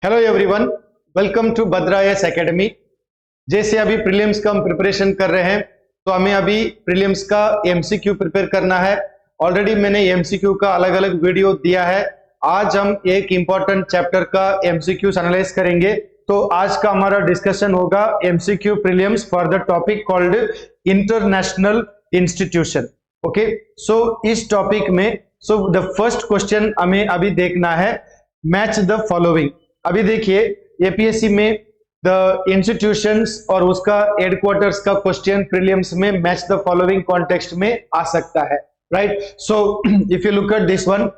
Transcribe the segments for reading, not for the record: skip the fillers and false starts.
Hello everyone, welcome to Bhadrayas academy. जैसे अभी prelims का हम प्रिपरेशन कर रहे हैं तो हमें अभी प्रीलिम्स का एमसीक्यू प्रिपेयर करना है। ऑलरेडी मैंने एमसीक्यू का अलग अलग वीडियो दिया है। आज हम एक इंपॉर्टेंट चैप्टर का एमसीक्यू एनालाइज करेंगे। तो आज का हमारा डिस्कशन होगा MCQ prelims for the topic called international institution. Okay, so इस टॉपिक में द फर्स्ट क्वेश्चन हमें अभी देखना है, मैच द फॉलोइंग। अभी देखिए एपीएससी में द इंस्टीट्यूशंस और उसका हेडक्वार्टर्स का क्वेश्चन प्रीलिम्स में मैच द फॉलोइंग कॉन्टेक्स्ट में आ सकता है, right. So if you look at this one,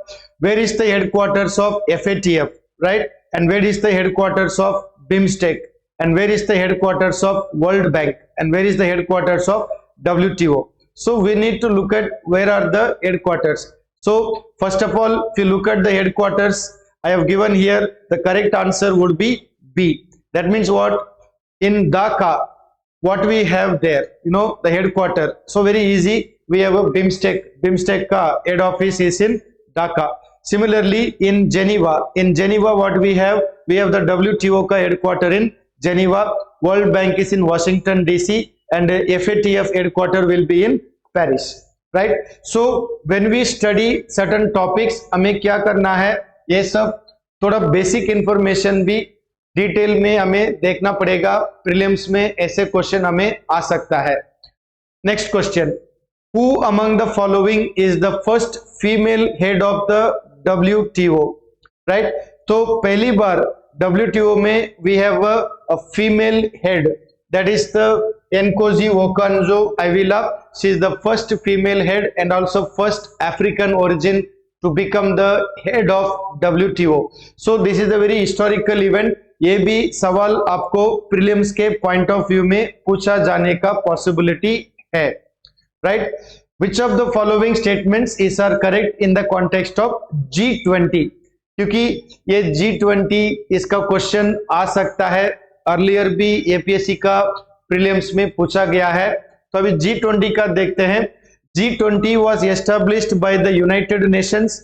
where is the headquarters of FATF, right, and where is the headquarters of BIMSTEC, and where is the headquarters of World Bank, and where is the headquarters of WTO. So we need to look at where are the headquarters. So first of all, if you look at the headquarters, I have given here the correct answer would be B. That means what? In Dhaka, what we have there, the headquarter. So very easy, we have a BIMSTEC ka head office is in Dhaka. Similarly, in Geneva, what we have the WTO ka headquarter in Geneva. World Bank is in Washington DC, and FATF headquarter will be in Paris, right? So when we study certain topics, हमें क्या करना है, ये सब थोड़ा basic information भी detail में हमें देखना पड़ेगा। प्रीलिम्स में ऐसे क्वेश्चन हमें आ सकता है। Next question, who among the following is the first female head of the WTO, right. तो पहली बार WTO में we have a female head, that is the Nkosi Okonjo-Iweala. She is the first female head and also first African origin to become the head of WTO. So this is a very historical event. ये भी सवाल आपको prelims के point of view में पूछा जाने का possibility है, right. Which of the following statements is are correct in the context of G20? क्योंकि ये G20 इसका क्वेश्चन आ सकता है, अर्लियर भी एपीएससी का प्रीलिम्स में पूछा गया है। तो अभी G20 का देखते हैं। G20 was established by the United Nations.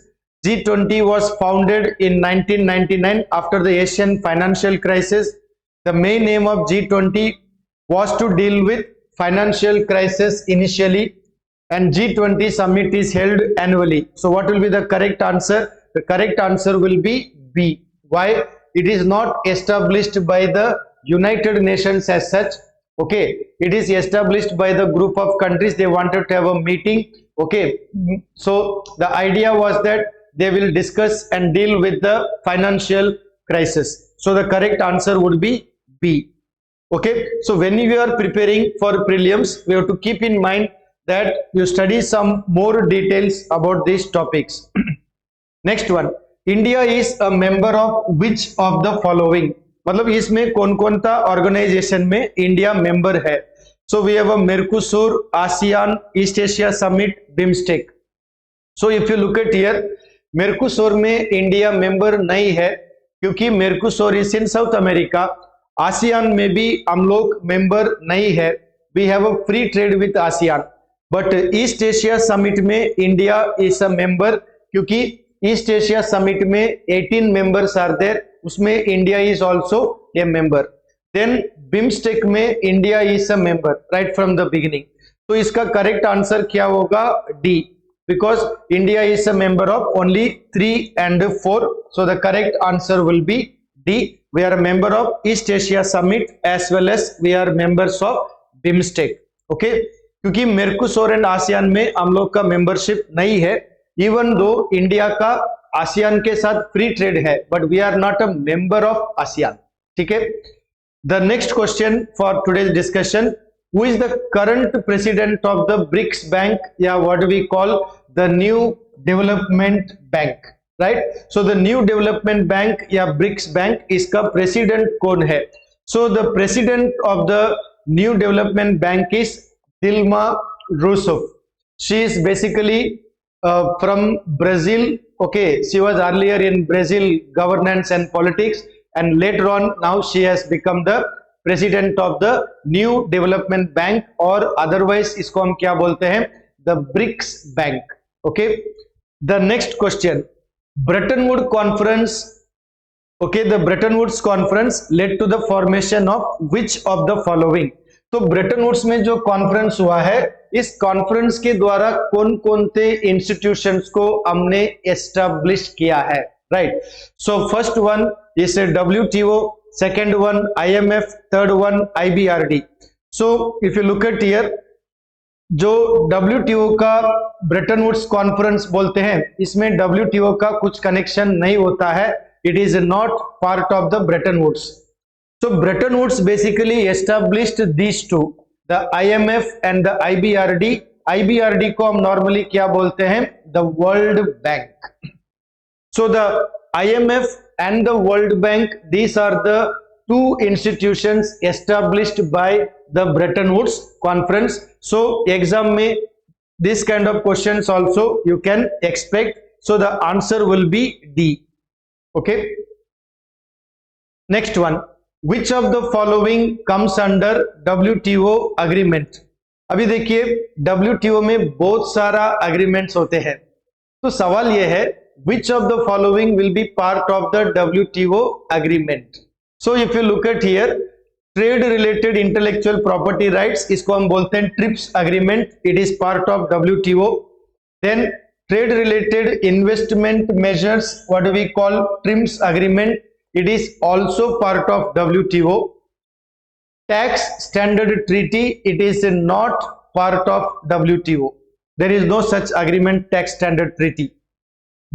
G20 was founded in 1999 after the Asian financial crisis. The main aim of G20 was to deal with financial crisis initially, and G20 summit is held annually. So what will be the correct answer? The correct answer will be B. Why? It is not established by the United Nations as such. Okay, it is established by the group of countries. They wanted to have a meeting. Okay, so the idea was that they will discuss and deal with the financial crisis. So the correct answer would be B. Okay, so when you are preparing for prelims, we have to keep in mind that you study some more details about these topics. Next one, India is a member of which of the following? मतलब इसमें कौन कौन सा organisation में India member है। So we have a Mercosur, ASEAN, East Asia Summit, BIMSTEC. So if you look at here, Mercosur में India member नहीं है क्योंकि Mercosur is in South America. ASEAN में भी हम लोग मेंबर नहीं है, we have a free trade with ASEAN. But East Asia Summit में इंडिया इज अ मेंबर क्योंकि ईस्ट एशिया समिट में 18 मेंबर्स आर देयर, उसमें India is also A member. Then BIMSTEC में India is a member right from the beginning. तो इसका correct answer क्या होगा? D, because India is a member of only 3 and 4. So the correct answer will be D. We are a member of East Asia Summit as well as we are members of BIMSTEC. Okay, क्योंकि मेरकुसुर and ASEAN में हम लोग का membership नहीं है, even though India का ASEAN के साथ फ्री ट्रेड है, but we are not a member of ASEAN. ठीक है, the next question for today's discussion, who is the current president of the BRICS bank, या what we call the new development bank, right. So the new development bank या BRICS bank, इसका president कौन है? So the president of the new development bank is Dilma Rousseff. She is basically from Brazil. Okay, she was earlier in Brazil governance and politics, and later on now she has become the president of the New Development Bank, or otherwise इसको हम क्या बोलते हैं? The BRICS Bank. Okay. The next question, Bretton Woods Conference Okay, the Bretton Woods Conference led to the formation of which of the following? तो Bretton Woods में जो conference हुआ है, इस कॉन्फ्रेंस के द्वारा कौन कौन से इंस्टीट्यूशंस को हमने एस्टैब्लिश किया है, right? So first one is WTO, second one IMF, third one IBRD. So if you look at here, जो WTO का ब्रेटन वुड्स कॉन्फ्रेंस बोलते हैं, इसमें WTO का कुछ कनेक्शन नहीं होता है. It is not part of the Bretton Woods. So Bretton Woods basically established these two, the IMF and the IBRD. IBRD को हम normally क्या बोलते हैं? The World Bank. So the IMF and the World Bank, these are the two institutions established by the Bretton Woods Conference. So exam में this kind of questions also you can expect. So the answer will be D. Okay, next one, which of the following comes under WTO agreement? अभी देखिए WTO में बहुत सारा agreements होते हैं, तो सवाल यह है which of the following will be part of the WTO agreement? So if you look at here, trade related intellectual property rights, इसको हम बोलते हैं TRIPS agreement, it is part of WTO. Then trade related investment measures, what do we call? TRIMS agreement, it is also part of WTO. Tax standard treaty, it is not part of WTO. There is no such agreement, tax standard treaty.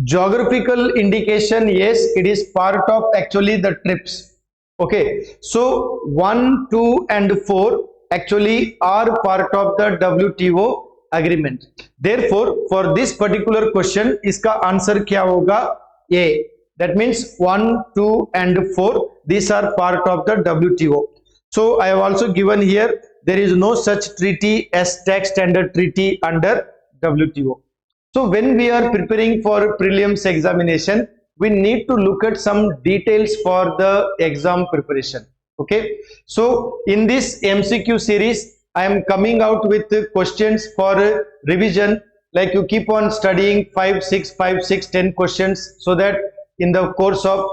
Geographical indication, yes, it is part of actually the TRIPS. Okay, so 1, 2 and 4 actually are part of the WTO agreement. Therefore for this particular question, इसका answer क्या होगा? A. That means 1, 2 and 4, these are part of the WTO. So I have also given here, there is no such treaty as tax standard treaty under WTO. So when we are preparing for prelims examination, we need to look at some details for the exam preparation. Okay, so in this MCQ series, I am coming out with questions for revision, like you keep on studying 5, 6, 5, 6, 10 questions, so that in the course of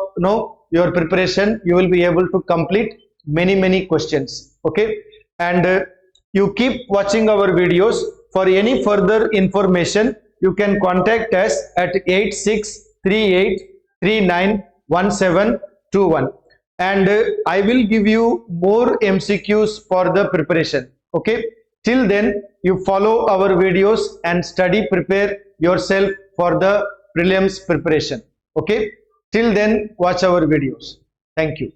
your preparation, you will be able to complete many questions. Okay, and you keep watching our videos. For any further information, you can contact us at 8638391721, and I will give you more MCQs for the preparation. Okay, till then you follow our videos and study, prepare yourself for the prelims preparation. Okay, till then watch our videos. Thank you.